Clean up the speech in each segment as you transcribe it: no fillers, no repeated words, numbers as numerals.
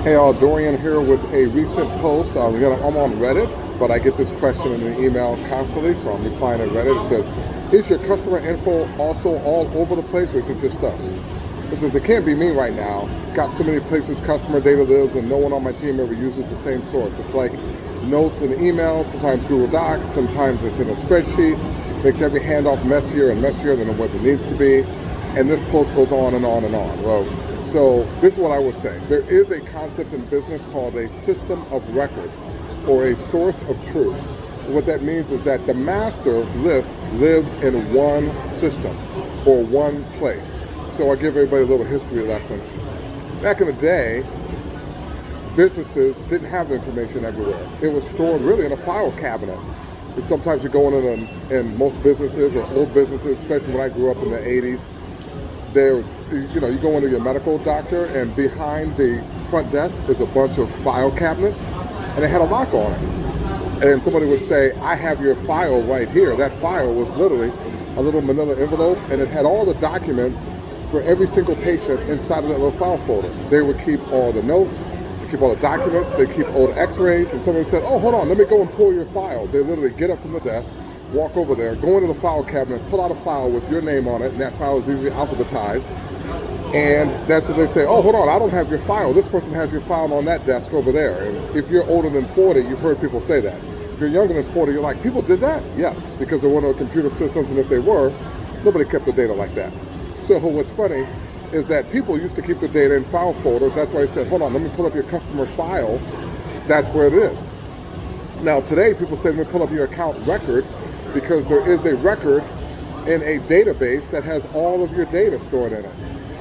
Hey all, Dorian here with a recent post. I'm on Reddit, but I get this question in the email constantly, so I'm replying on Reddit. It says, is your customer info also all over the place, or is it just us? It says, it can't be me right now. Got too many places customer data lives, and no one on my team ever uses the same source. It's like notes and emails, sometimes Google Docs, sometimes it's in a spreadsheet. Makes every handoff messier and messier than what it needs to be. And this post goes on and on and on. Well, so this is what I would say. There is a concept in business called a system of record or a source of truth. What that means is that the master list lives in one system or one place. So I'll give everybody a little history lesson. Back in the day, businesses didn't have the information everywhere. It was stored really in a file cabinet. And sometimes you go in most businesses or old businesses, especially when I grew up in the 80s, you go into your medical doctor, and behind the front desk is a bunch of file cabinets, and it had a lock on it. And somebody would say, I have your file right here. That file was literally a little manila envelope, and it had all the documents for every single patient inside of that little file folder. They would keep all the notes, they keep all the documents, they keep old x-rays, and somebody said, oh, hold on, let me go and pull your file. They literally get up from the desk, walk over there, go into the file cabinet, pull out a file with your name on it, and that file is usually alphabetized. And that's what they say, oh, hold on, I don't have your file. This person has your file on that desk over there. And if you're older than 40, you've heard people say that. If you're younger than 40, you're like, people did that? Yes, because they're one of the computer systems, and if they were, nobody kept the data like that. So what's funny is that people used to keep the data in file folders. That's why I said, hold on, let me pull up your customer file. That's where it is. Now today, people say, let me pull up your account record, because there is a record in a database that has all of your data stored in it.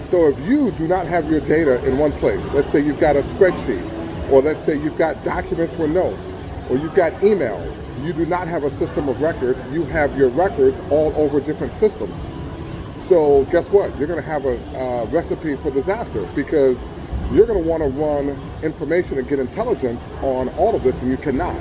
So if you do not have your data in one place, let's say you've got a spreadsheet, or let's say you've got documents with notes, or you've got emails, you do not have a system of record, you have your records all over different systems. So guess what? You're going to have a recipe for disaster, because you're going to want to run information and get intelligence on all of this, and you cannot.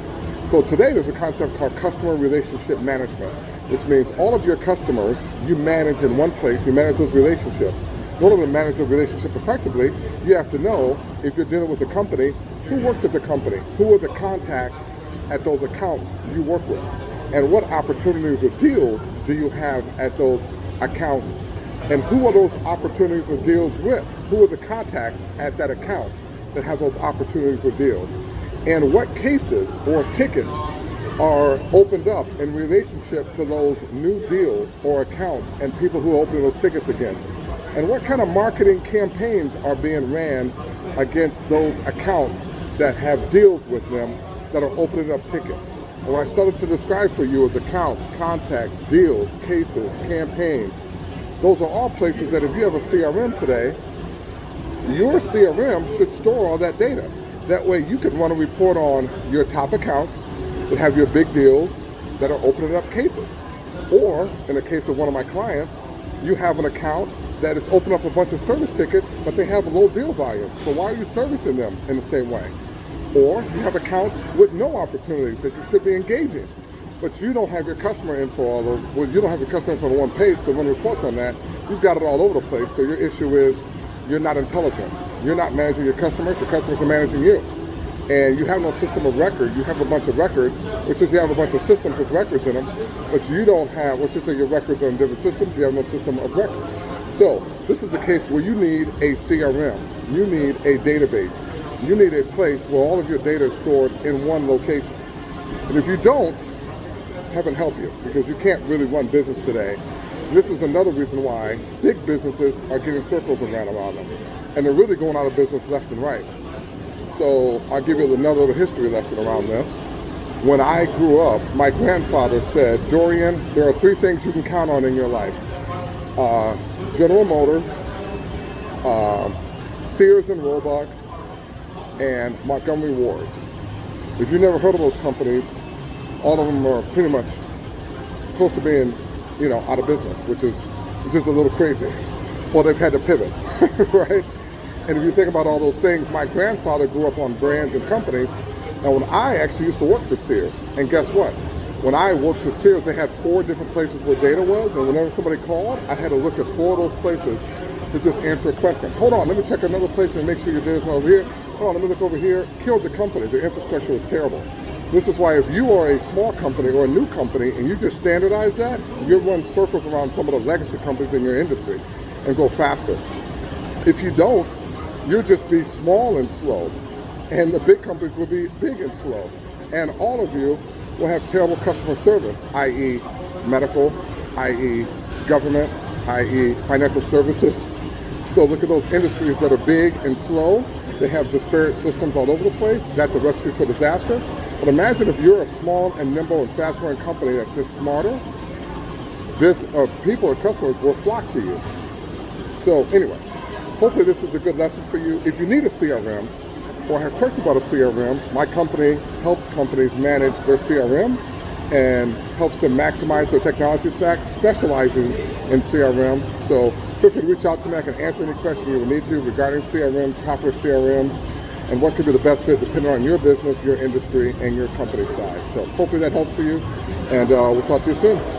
So today there's a concept called customer relationship management, which means all of your customers you manage in one place, you manage those relationships. In order to manage the relationship effectively, you have to know, if you're dealing with a company, who works at the company, who are the contacts at those accounts you work with, and what opportunities or deals do you have at those accounts, and who are those opportunities or deals with? Who are the contacts at that account that have those opportunities or deals? And what cases or tickets are opened up in relationship to those new deals or accounts and people who open those tickets against? And what kind of marketing campaigns are being ran against those accounts that have deals with them that are opening up tickets? And what I started to describe for you as accounts, contacts, deals, cases, campaigns, those are all places that if you have a CRM today, your CRM should store all that data. That way you can run a report on your top accounts that have your big deals that are opening up cases. Or in the case of one of my clients, you have an account that is opening up a bunch of service tickets, but they have a low deal volume. So why are you servicing them in the same way? Or you have accounts with no opportunities that you should be engaging, but you don't have your customer info you don't have your customer info on one page to run reports on that. You've got it all over the place. So your issue is you're not intelligent. You're not managing your customers are managing you. And you have no system of record. You have a bunch of records, which is you have a bunch of systems with records in them, but you don't have, which is that your records are in different systems, you have no system of record. So this is the case where you need a CRM, you need a database, you need a place where all of your data is stored in one location. And if you don't, heaven help you, because you can't really run business today. This is another reason why big businesses are getting circles around them. And they're really going out of business left and right. So I'll give you another little history lesson around this. When I grew up, my grandfather said, Dorian, there are three things you can count on in your life. General Motors, Sears and Roebuck, and Montgomery Ward's. If you've never heard of those companies, all of them are pretty much close to being, out of business, which is a little crazy. Well, they've had to pivot, right? And if you think about all those things, my grandfather grew up on brands and companies. And when I actually used to work for Sears, and guess what? When I worked for Sears, they had 4 different places where data was, and whenever somebody called, I had to look at 4 of those places to just answer a question. Hold on, let me check another place and make sure your data's not over here. oh, let me look over here, killed the company. The infrastructure was terrible. This is why if you are a small company or a new company and you just standardize that, you'll run circles around some of the legacy companies in your industry and go faster. If you don't, you'll just be small and slow, and the big companies will be big and slow, and all of you will have terrible customer service, i.e. medical, i.e. government, i.e. financial services. So look at those industries that are big and slow. They have disparate systems all over the place. That's a recipe for disaster. But imagine if you're a small and nimble and fast-growing company that's just smarter, people and customers will flock to you. So anyway, hopefully this is a good lesson for you. If you need a CRM or have questions about a CRM, my company helps companies manage their CRM and helps them maximize their technology stack, specializing in CRM. So feel free to reach out to me. I can answer any question you will need to regarding CRMs, popular CRMs, and what could be the best fit depending on your business, your industry, and your company size. So hopefully that helps for you, and we'll talk to you soon.